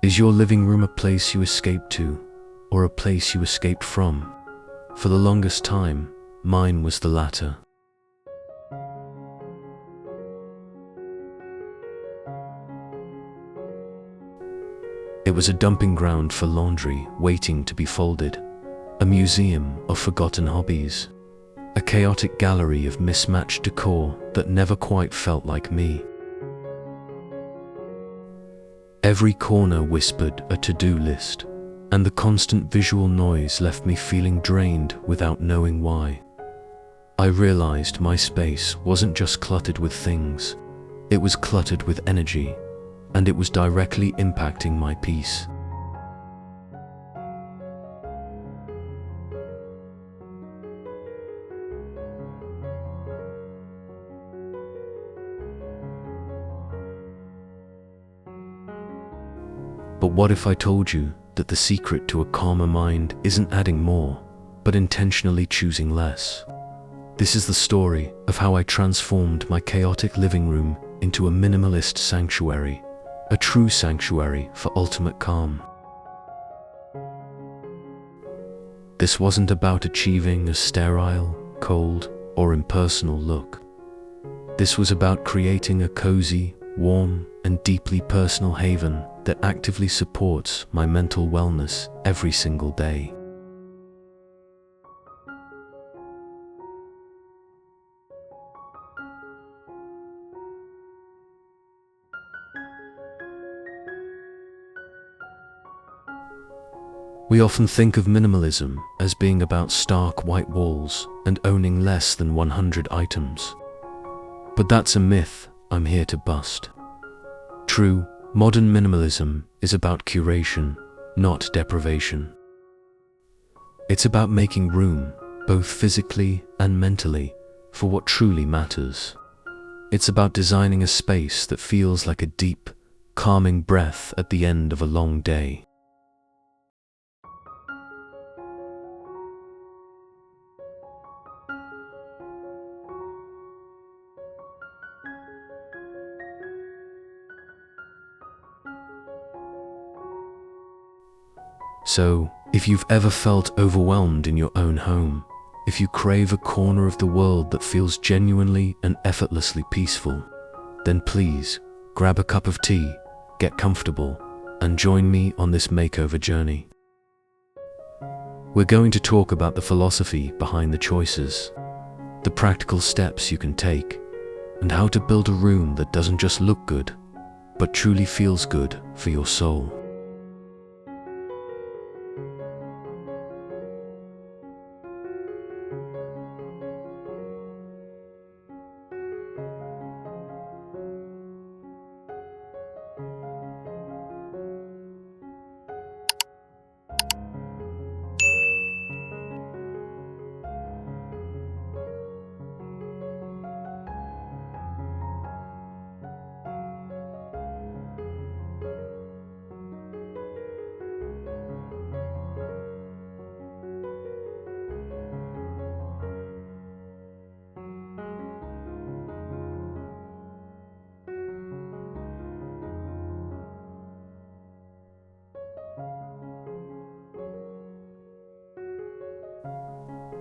Is your living room a place you escaped to, or a place you escaped from? For the longest time, mine was the latter. It was a dumping ground for laundry waiting to be folded, a museum of forgotten hobbies, a chaotic gallery of mismatched decor that never quite felt like me. Every corner whispered a to-do list, and the constant visual noise left me feeling drained without knowing why. I realized my space wasn't just cluttered with things, it was cluttered with energy, and it was directly impacting my peace. But what if I told you that the secret to a calmer mind isn't adding more, but intentionally choosing less? This is the story of how I transformed my chaotic living room into a minimalist sanctuary, a true sanctuary for ultimate calm. This wasn't about achieving a sterile, cold, or impersonal look. This was about creating a cozy, warm, and deeply personal haven that actively supports my mental wellness every single day. We often think of minimalism as being about stark white walls and owning less than 100 items. But that's a myth I'm here to bust. True, modern minimalism is about curation, not deprivation. It's about making room, both physically and mentally, for what truly matters. It's about designing a space that feels like a deep, calming breath at the end of a long day. So, if you've ever felt overwhelmed in your own home, if you crave a corner of the world that feels genuinely and effortlessly peaceful, then please grab a cup of tea, get comfortable, and join me on this makeover journey. We're going to talk about the philosophy behind the choices, the practical steps you can take, and how to build a room that doesn't just look good, but truly feels good for your soul.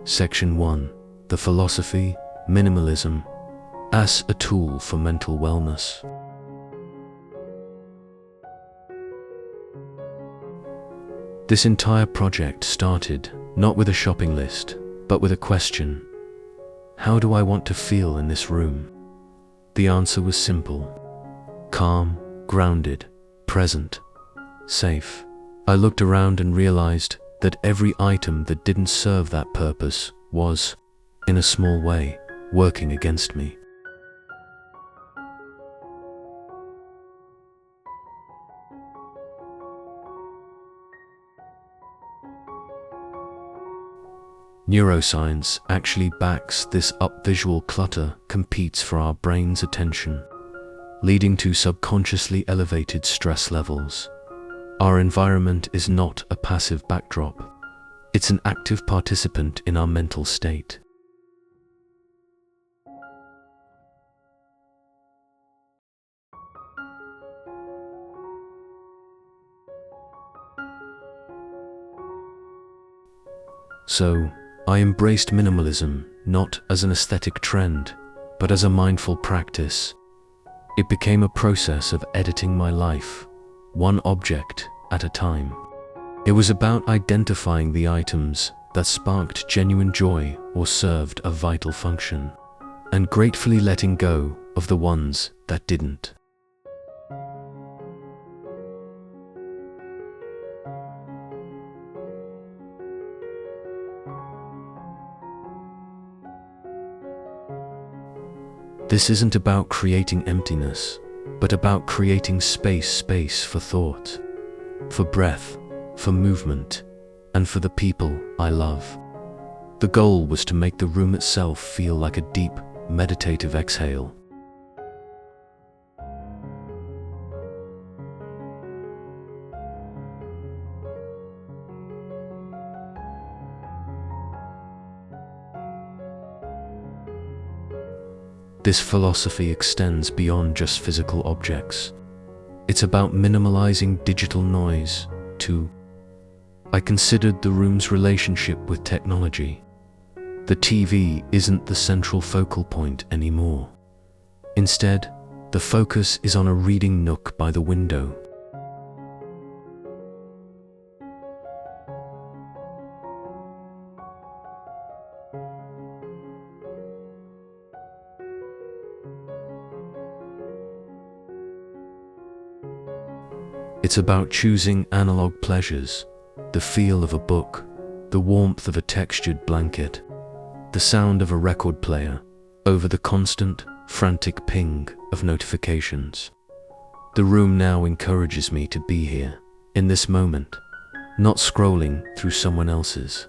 Section 1. The Philosophy, Minimalism, as a tool for mental wellness. This entire project started not with a shopping list, but with a question. How do I want to feel in this room? The answer was simple. Calm, grounded, present, safe. I looked around and realized that every item that didn't serve that purpose was, in a small way, working against me. Neuroscience actually backs this up. Visual clutter competes for our brain's attention, leading to subconsciously elevated stress levels. Our environment is not a passive backdrop. It's an active participant in our mental state. So, I embraced minimalism not as an aesthetic trend, but as a mindful practice. It became a process of editing my life, one object at a time. It was about identifying the items that sparked genuine joy or served a vital function, and gratefully letting go of the ones that didn't. This isn't about creating emptiness, but about creating space for thought, for breath, for movement, and for the people I love. The goal was to make the room itself feel like a deep, meditative exhale. This philosophy extends beyond just physical objects. It's about minimalizing digital noise, too. I considered the room's relationship with technology. The TV isn't the central focal point anymore. Instead, the focus is on a reading nook by the window. It's about choosing analog pleasures, the feel of a book, the warmth of a textured blanket, the sound of a record player, over the constant, frantic ping of notifications. The room now encourages me to be here, in this moment, not scrolling through someone else's.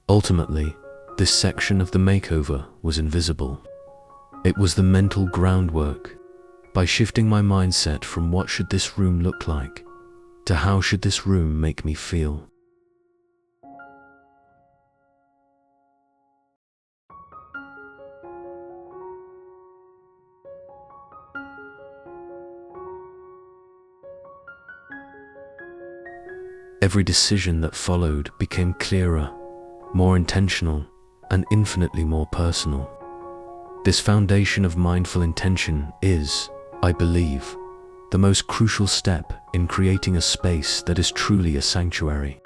Ultimately, this section of the makeover was invisible. It was the mental groundwork. By shifting my mindset from what should this room look like, to how should this room make me feel. Every decision that followed became clearer, more intentional, and infinitely more personal. This foundation of mindful intention is, I believe, the most crucial step in creating a space that is truly a sanctuary.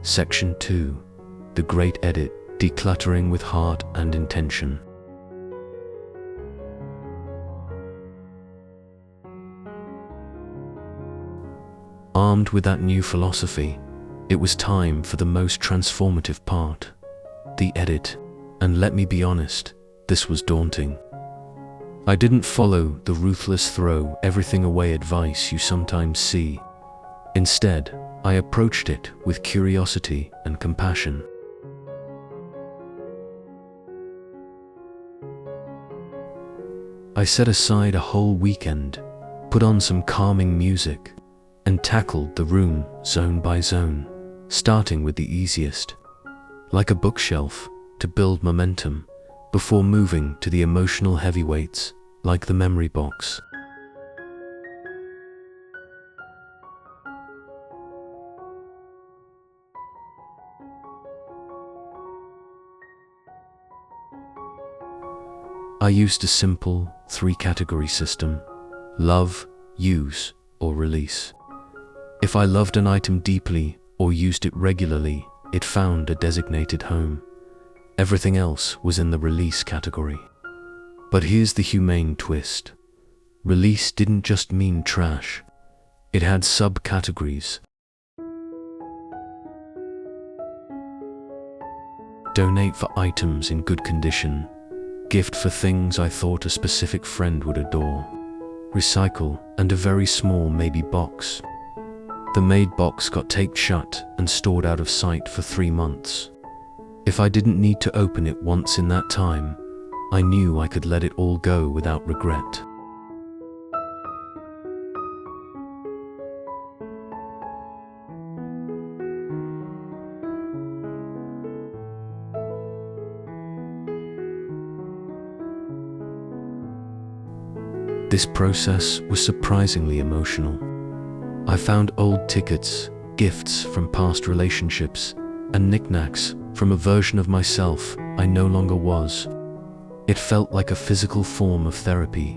Section 2. The Great Edit, Decluttering with Heart and Intention. Armed with that new philosophy, it was time for the most transformative part, the edit. And let me be honest, this was daunting. I didn't follow the ruthless throw everything away advice you sometimes see. Instead, I approached it with curiosity and compassion. I set aside a whole weekend, put on some calming music, and tackled the room zone by zone, starting with the easiest, like a bookshelf, to build momentum, before moving to the emotional heavyweights, like the memory box. I used a simple 3-category system: love, use, or release. If I loved an item deeply or used it regularly, it found a designated home. Everything else was in the release category. But here's the humane twist. Release didn't just mean trash. It had subcategories. Donate for items in good condition. Gift for things I thought a specific friend would adore. Recycle, and a very small maybe box. The made box got taped shut and stored out of sight for 3 months. If I didn't need to open it once in that time, I knew I could let it all go without regret. This process was surprisingly emotional. I found old tickets, gifts from past relationships, and knickknacks from a version of myself I no longer was. It felt like a physical form of therapy.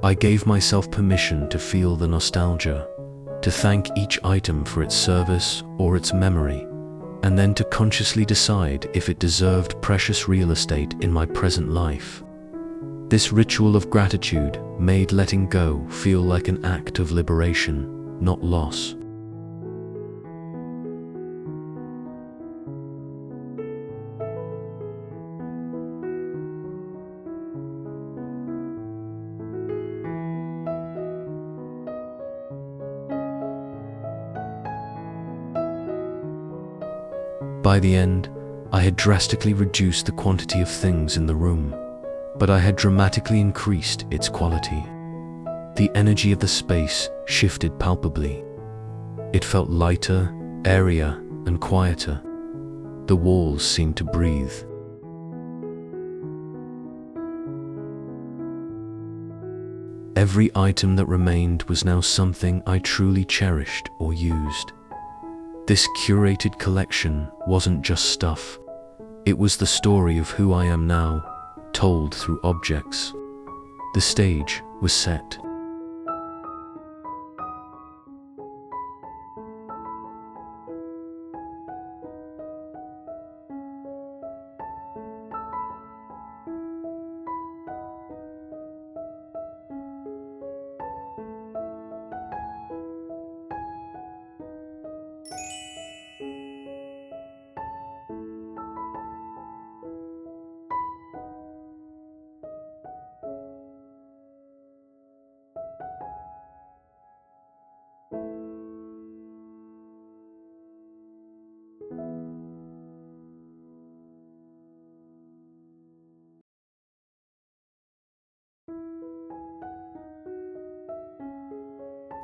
I gave myself permission to feel the nostalgia, to thank each item for its service or its memory, and then to consciously decide if it deserved precious real estate in my present life. This ritual of gratitude made letting go feel like an act of liberation, not loss. By the end, I had drastically reduced the quantity of things in the room, but I had dramatically increased its quality. The energy of the space shifted palpably. It felt lighter, airier, and quieter. The walls seemed to breathe. Every item that remained was now something I truly cherished or used. This curated collection wasn't just stuff. It was the story of who I am now, told through objects. The stage was set.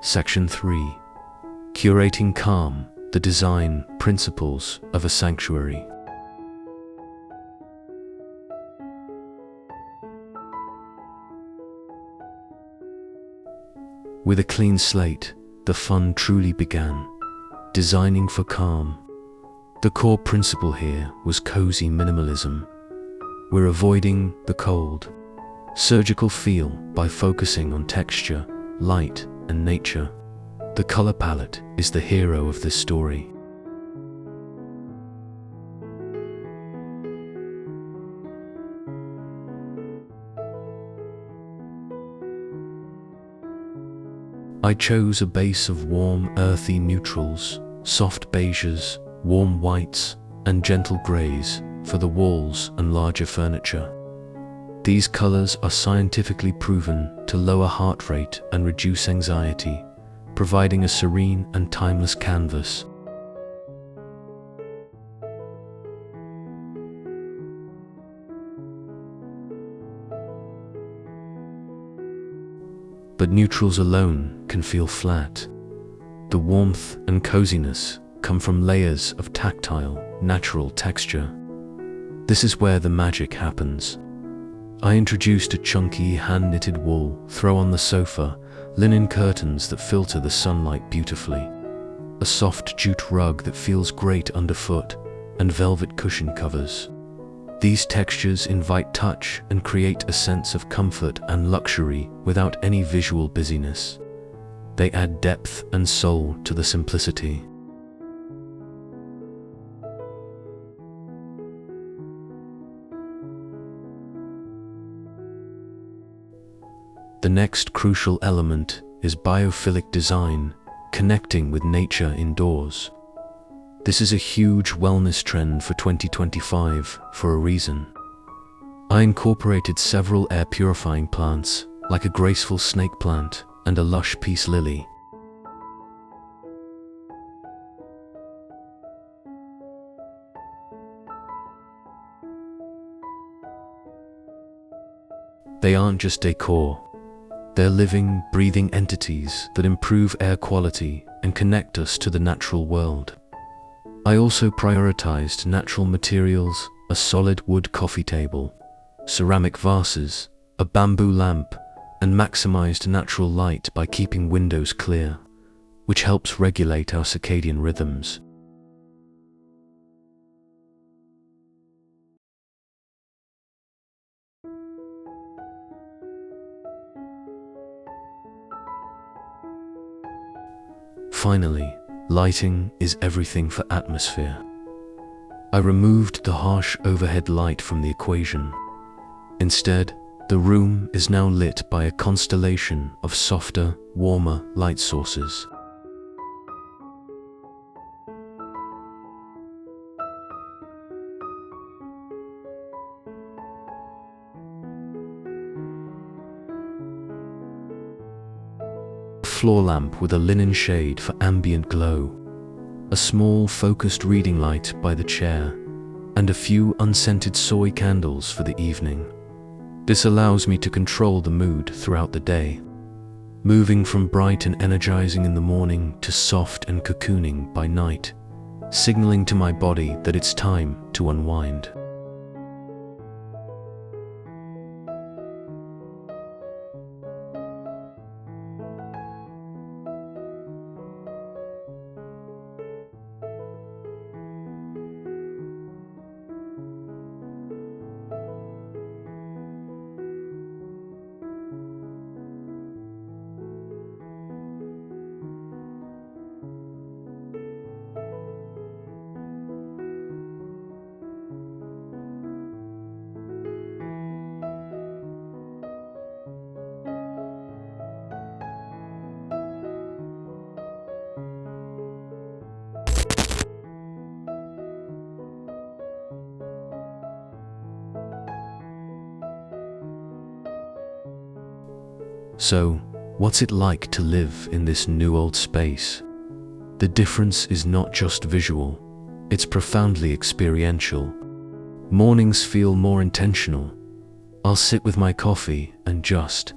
Section 3. Curating Calm, the Design Principles of a Sanctuary. With a clean slate, the fun truly began. Designing for calm. The core principle here was cozy minimalism. We're avoiding the cold, surgical feel by focusing on texture, light, and nature. The color palette is the hero of this story. I chose a base of warm, earthy neutrals, soft beiges, warm whites, and gentle grays for the walls and larger furniture. These colors are scientifically proven to lower heart rate and reduce anxiety, providing a serene and timeless canvas. But neutrals alone can feel flat. The warmth and coziness come from layers of tactile, natural texture. This is where the magic happens. I introduced a chunky, hand-knitted wool throw on the sofa, linen curtains that filter the sunlight beautifully, a soft jute rug that feels great underfoot, and velvet cushion covers. These textures invite touch and create a sense of comfort and luxury without any visual busyness. They add depth and soul to the simplicity. The next crucial element is biophilic design, connecting with nature indoors. This is a huge wellness trend for 2025 for a reason. I incorporated several air purifying plants, like a graceful snake plant and a lush peace lily. They aren't just decor. They're living, breathing entities that improve air quality and connect us to the natural world. I also prioritized natural materials, a solid wood coffee table, ceramic vases, a bamboo lamp, and maximized natural light by keeping windows clear, which helps regulate our circadian rhythms. Finally, lighting is everything for atmosphere. I removed the harsh overhead light from the equation. Instead, the room is now lit by a constellation of softer, warmer light sources. Floor lamp with a linen shade for ambient glow, a small focused reading light by the chair, and a few unscented soy candles for the evening. This allows me to control the mood throughout the day, moving from bright and energizing in the morning to soft and cocooning by night, signaling to my body that it's time to unwind. So, what's it like to live in this new old space? The difference is not just visual, it's profoundly experiential. Mornings feel more intentional. I'll sit with my coffee and just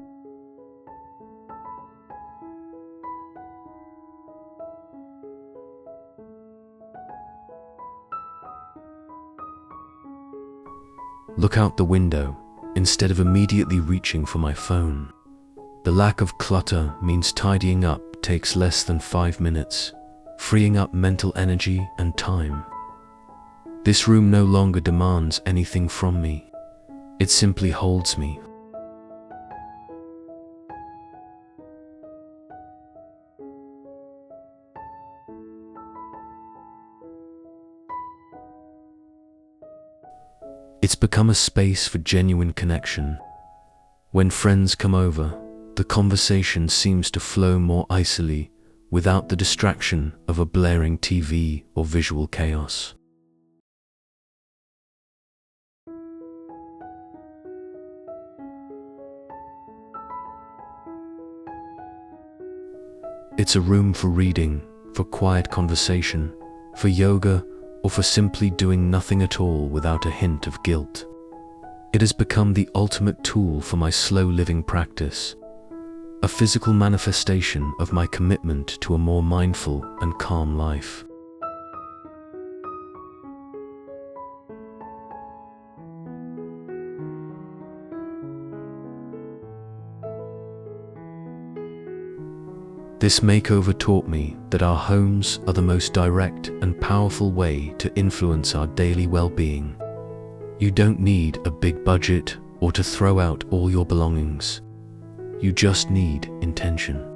look out the window instead of immediately reaching for my phone. The lack of clutter means tidying up takes less than 5 minutes, freeing up mental energy and time. This room no longer demands anything from me. It simply holds me. It's become a space for genuine connection. When friends come over, the conversation seems to flow more icily without the distraction of a blaring TV or visual chaos. It's a room for reading, for quiet conversation, for yoga, or for simply doing nothing at all without a hint of guilt. It has become the ultimate tool for my slow living practice, a physical manifestation of my commitment to a more mindful and calm life. This makeover taught me that our homes are the most direct and powerful way to influence our daily well-being. You don't need a big budget or to throw out all your belongings. You just need intention.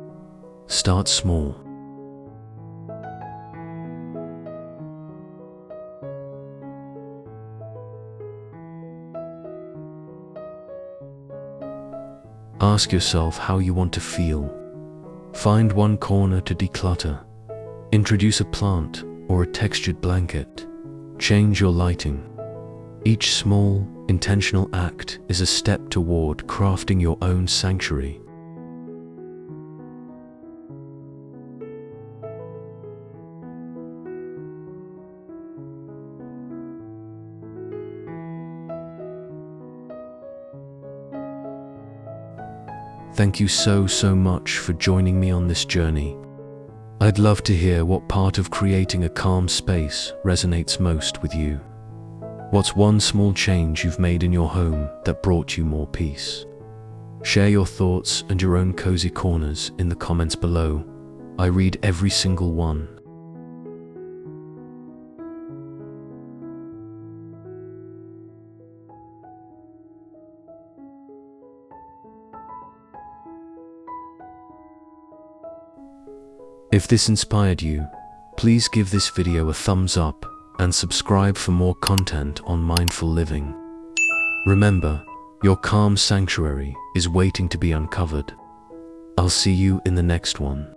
Start small. Ask yourself how you want to feel. Find one corner to declutter. Introduce a plant or a textured blanket. Change your lighting. Each small, intentional act is a step toward crafting your own sanctuary. Thank you so much for joining me on this journey. I'd love to hear what part of creating a calm space resonates most with you. What's one small change you've made in your home that brought you more peace? Share your thoughts and your own cozy corners in the comments below. I read every single one. If this inspired you, please give this video a thumbs up and subscribe for more content on mindful living. Remember, your calm sanctuary is waiting to be uncovered. I'll see you in the next one.